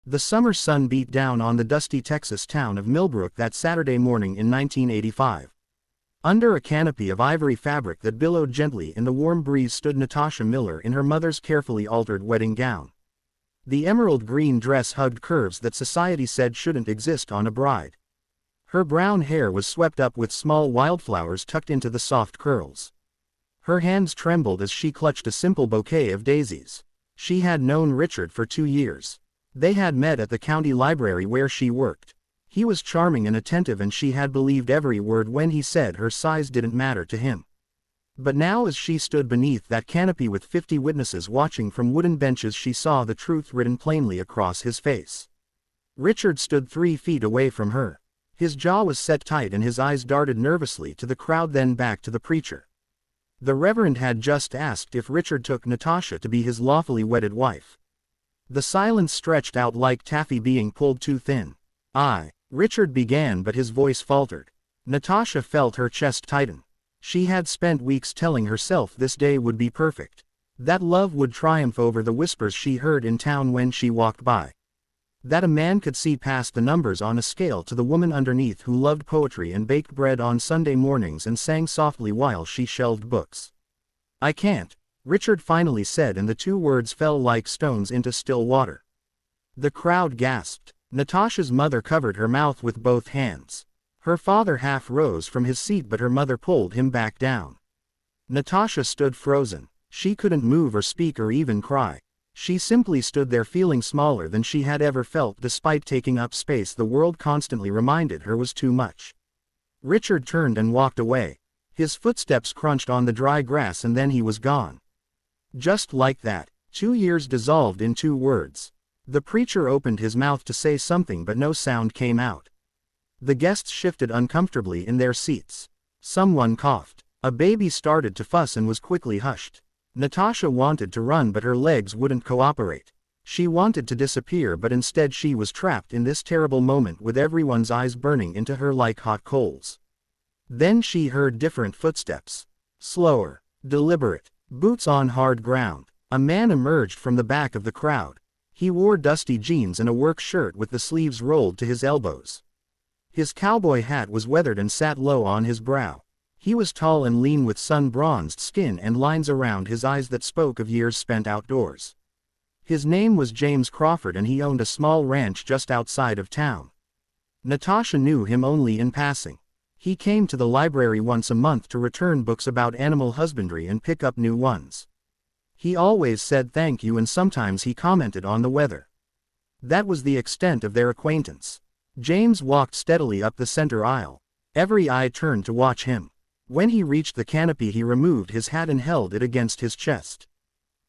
The summer sun beat down on the dusty Texas town of Millbrook that Saturday morning in 1985. Under a canopy of ivory fabric that billowed gently in the warm breeze stood Natasha Miller in her mother's carefully altered wedding gown. The emerald green dress hugged curves that society said shouldn't exist on a bride. Her brown hair was swept up with small wildflowers tucked into the soft curls. Her hands trembled as she clutched a simple bouquet of daisies. She had known Richard for 2 years. They had met at the county library where she worked. He was charming and attentive, and she had believed every word when he said her size didn't matter to him. But now, as she stood beneath that canopy with 50 witnesses watching from wooden benches, she saw the truth written plainly across his face. Richard stood 3 feet away from her. His jaw was set tight and his eyes darted nervously to the crowd, then back to the preacher. The Reverend had just asked if Richard took Natasha to be his lawfully wedded wife. The silence stretched out like taffy being pulled too thin. Richard began, but his voice faltered. Natasha felt her chest tighten. She had spent weeks telling herself this day would be perfect. That love would triumph over the whispers she heard in town when she walked by. That a man could see past the numbers on a scale to the woman underneath who loved poetry and baked bread on Sunday mornings and sang softly while she shelved books. "I can't," Richard finally said, and the 2 words fell like stones into still water. The crowd gasped. Natasha's mother covered her mouth with both hands. Her father half rose from his seat, but her mother pulled him back down. Natasha stood frozen. She couldn't move or speak or even cry. She simply stood there, feeling smaller than she had ever felt, despite taking up space the world constantly reminded her was too much. Richard turned and walked away. His footsteps crunched on the dry grass, and then he was gone. Just like that, 2 years dissolved in 2 words. The preacher opened his mouth to say something, but no sound came out. The guests shifted uncomfortably in their seats. Someone coughed. A baby started to fuss and was quickly hushed. Natasha wanted to run, but her legs wouldn't cooperate. She wanted to disappear, but instead she was trapped in this terrible moment with everyone's eyes burning into her like hot coals. Then she heard different footsteps. Slower, deliberate, boots on hard ground. A man emerged from the back of the crowd. He wore dusty jeans and a work shirt with the sleeves rolled to his elbows. His cowboy hat was weathered and sat low on his brow. He was tall and lean, with sun-bronzed skin and lines around his eyes that spoke of years spent outdoors. His name was James Crawford, and he owned a small ranch just outside of town. Natasha knew him only in passing. He came to the library once a month to return books about animal husbandry and pick up new ones. He always said thank you, and sometimes he commented on the weather. That was the extent of their acquaintance. James walked steadily up the center aisle. Every eye turned to watch him. When he reached the canopy, he removed his hat and held it against his chest.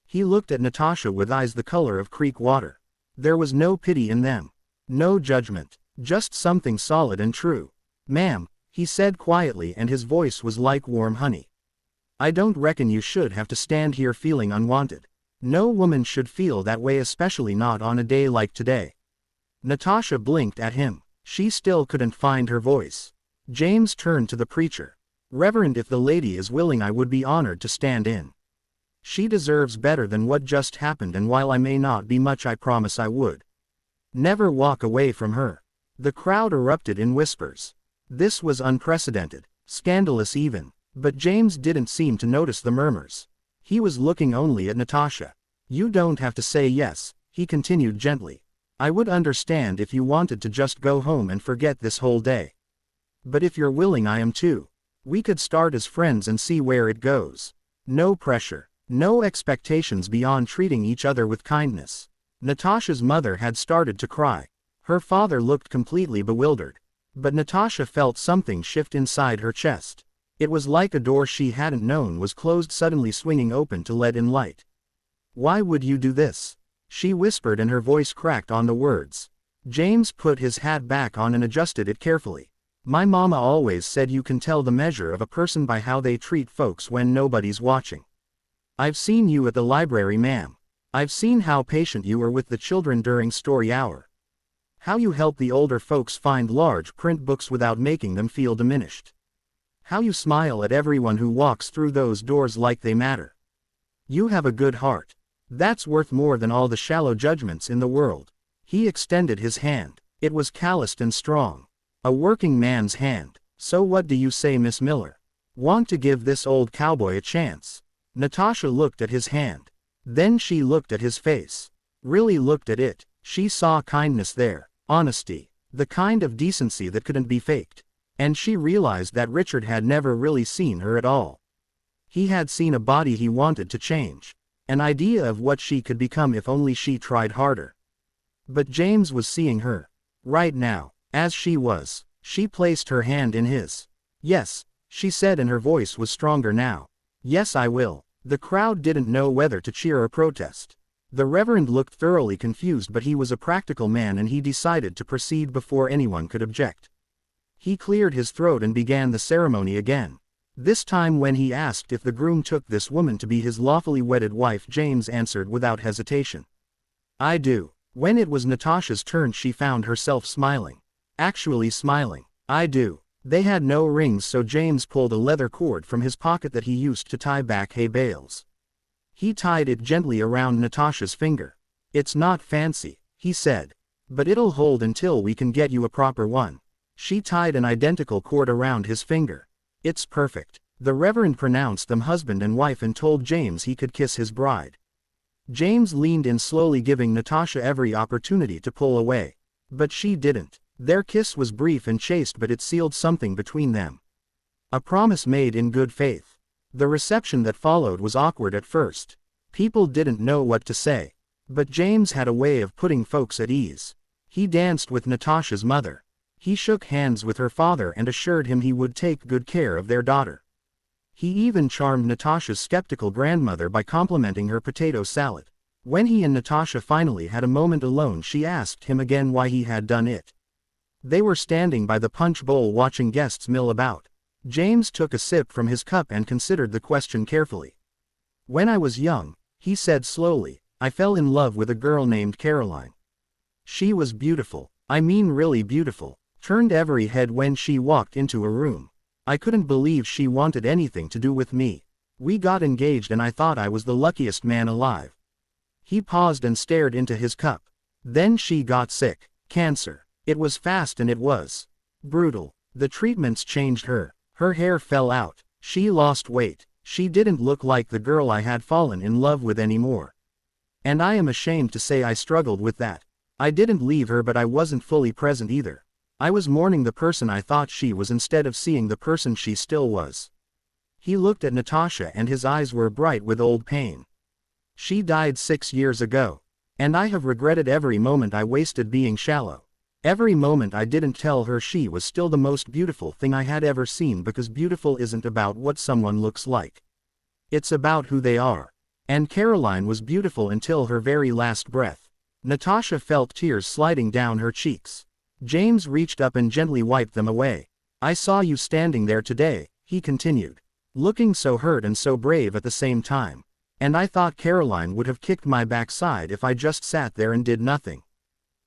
He looked at Natasha with eyes the color of creek water. There was no pity in them. No judgment. Just something solid and true. "Ma'am," he said quietly, and his voice was like warm honey. "I don't reckon you should have to stand here feeling unwanted. No woman should feel that way, especially not on a day like today." Natasha blinked at him. She still couldn't find her voice. James turned to the preacher. "Reverend, if the lady is willing, I would be honored to stand in. She deserves better than what just happened, and while I may not be much, I promise I would never walk away from her." The crowd erupted in whispers. This was unprecedented, scandalous even. But James didn't seem to notice the murmurs. He was looking only at Natasha. "You don't have to say yes," he continued gently. "I would understand if you wanted to just go home and forget this whole day. But if you're willing, I am too. We could start as friends and see where it goes. No pressure, no expectations beyond treating each other with kindness." Natasha's mother had started to cry. Her father looked completely bewildered. But Natasha felt something shift inside her chest. It was like a door she hadn't known was closed, suddenly swinging open to let in light. "Why would you do this?" she whispered, and her voice cracked on the words. James put his hat back on and adjusted it carefully. "My mama always said you can tell the measure of a person by how they treat folks when nobody's watching. I've seen you at the library, ma'am. I've seen how patient you were with the children during story hour. How you help the older folks find large print books without making them feel diminished. How you smile at everyone who walks through those doors like they matter. You have a good heart. That's worth more than all the shallow judgments in the world." He extended his hand. It was calloused and strong. A working man's hand. "So what do you say, Miss Miller? Want to give this old cowboy a chance?" Natasha looked at his hand. Then she looked at his face. Really looked at it. She saw kindness there, honesty, the kind of decency that couldn't be faked. And she realized that Richard had never really seen her at all. He had seen a body he wanted to change. An idea of what she could become if only she tried harder. But James was seeing her. Right now, as she was. She placed her hand in his. "Yes," she said, and her voice was stronger now. "Yes, I will." The crowd didn't know whether to cheer or protest. The Reverend looked thoroughly confused, but he was a practical man and he decided to proceed before anyone could object. He cleared his throat and began the ceremony again. This time when he asked if the groom took this woman to be his lawfully wedded wife, James answered without hesitation. "I do." When it was Natasha's turn, she found herself smiling. Actually smiling. "I do." They had no rings, so James pulled a leather cord from his pocket that he used to tie back hay bales. He tied it gently around Natasha's finger. "It's not fancy," he said. "But it'll hold until we can get you a proper one." She tied an identical cord around his finger. "It's perfect." The Reverend pronounced them husband and wife and told James he could kiss his bride. James leaned in slowly, giving Natasha every opportunity to pull away. But she didn't. Their kiss was brief and chaste, but it sealed something between them. A promise made in good faith. The reception that followed was awkward at first. People didn't know what to say. But James had a way of putting folks at ease. He danced with Natasha's mother. He shook hands with her father and assured him he would take good care of their daughter. He even charmed Natasha's skeptical grandmother by complimenting her potato salad. When he and Natasha finally had a moment alone, she asked him again why he had done it. They were standing by the punch bowl watching guests mill about. James took a sip from his cup and considered the question carefully. "When I was young," he said slowly, "I fell in love with a girl named Caroline. She was beautiful, I mean really beautiful, turned every head when she walked into a room. I couldn't believe she wanted anything to do with me. We got engaged and I thought I was the luckiest man alive." He paused and stared into his cup. "Then she got sick. Cancer. It was fast and it was brutal. The treatments changed her. Her hair fell out. She lost weight. She didn't look like the girl I had fallen in love with anymore. And I am ashamed to say I struggled with that. I didn't leave her, but I wasn't fully present either. I was mourning the person I thought she was instead of seeing the person she still was." He looked at Natasha and his eyes were bright with old pain. "She died 6 years ago. And I have regretted every moment I wasted being shallow. Every moment I didn't tell her she was still the most beautiful thing I had ever seen, because beautiful isn't about what someone looks like. It's about who they are. And Caroline was beautiful until her very last breath." Natasha felt tears sliding down her cheeks. James reached up and gently wiped them away. "I saw you standing there today," he continued, "looking so hurt and so brave at the same time. And I thought Caroline would have kicked my backside if I just sat there and did nothing.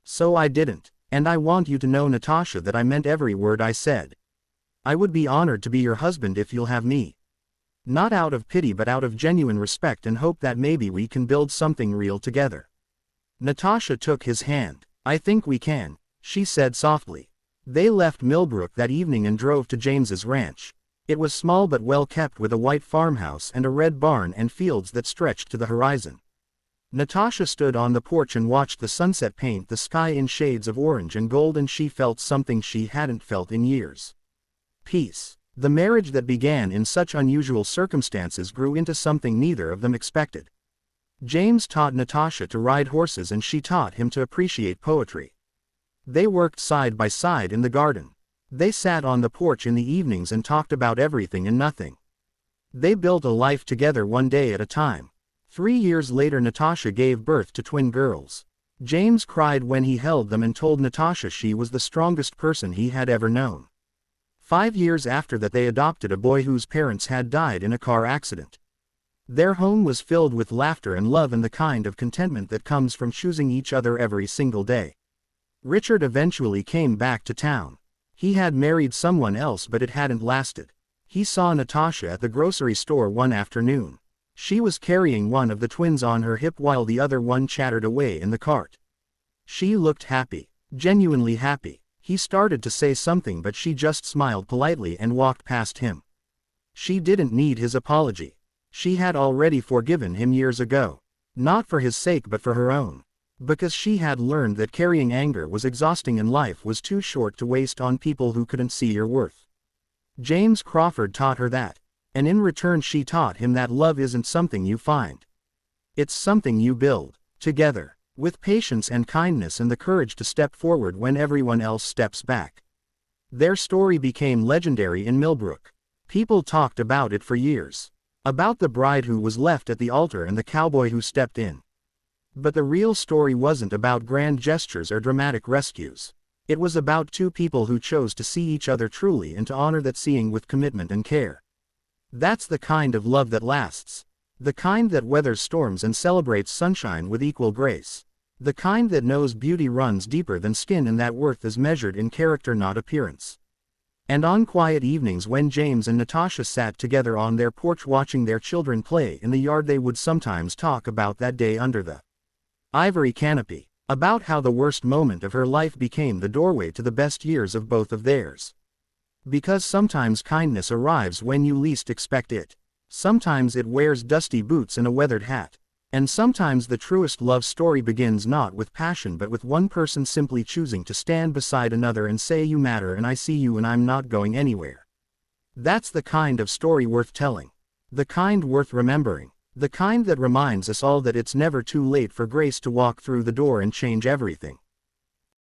So I didn't. And I want you to know, Natasha, that I meant every word I said. I would be honored to be your husband if you'll have me. Not out of pity, but out of genuine respect and hope that maybe we can build something real together." Natasha took his hand. "I think we can," she said softly. They left Millbrook that evening and drove to James's ranch. It was small but well kept, with a white farmhouse and a red barn and fields that stretched to the horizon. Natasha stood on the porch and watched the sunset paint the sky in shades of orange and gold, and she felt something she hadn't felt in years. Peace. The marriage that began in such unusual circumstances grew into something neither of them expected. James taught Natasha to ride horses and she taught him to appreciate poetry. They worked side by side in the garden. They sat on the porch in the evenings and talked about everything and nothing. They built a life together, one day at a time. 3 years later, Natasha gave birth to twin girls. James cried when he held them and told Natasha she was the strongest person he had ever known. 5 years after that, they adopted a boy whose parents had died in a car accident. Their home was filled with laughter and love and the kind of contentment that comes from choosing each other every single day. Richard eventually came back to town. He had married someone else, but it hadn't lasted. He saw Natasha at the grocery store one afternoon. She was carrying one of the twins on her hip while the other one chattered away in the cart. She looked happy. Genuinely happy. He started to say something but she just smiled politely and walked past him. She didn't need his apology. She had already forgiven him years ago. Not for his sake but for her own. Because she had learned that carrying anger was exhausting and life was too short to waste on people who couldn't see your worth. James Crawford taught her that. And in return she taught him that love isn't something you find. It's something you build, together, with patience and kindness and the courage to step forward when everyone else steps back. Their story became legendary in Millbrook. People talked about it for years. About the bride who was left at the altar and the cowboy who stepped in. But the real story wasn't about grand gestures or dramatic rescues. It was about two people who chose to see each other truly and to honor that seeing with commitment and care. That's the kind of love that lasts. The kind that weathers storms and celebrates sunshine with equal grace. The kind that knows beauty runs deeper than skin and that worth is measured in character not appearance. And on quiet evenings when James and Natasha sat together on their porch watching their children play in the yard, they would sometimes talk about that day under the ivory canopy, about how the worst moment of her life became the doorway to the best years of both of theirs. Because sometimes kindness arrives when you least expect it. Sometimes it wears dusty boots and a weathered hat. And sometimes the truest love story begins not with passion but with one person simply choosing to stand beside another and say you matter and I see you and I'm not going anywhere. That's the kind of story worth telling. The kind worth remembering. The kind that reminds us all that it's never too late for grace to walk through the door and change everything.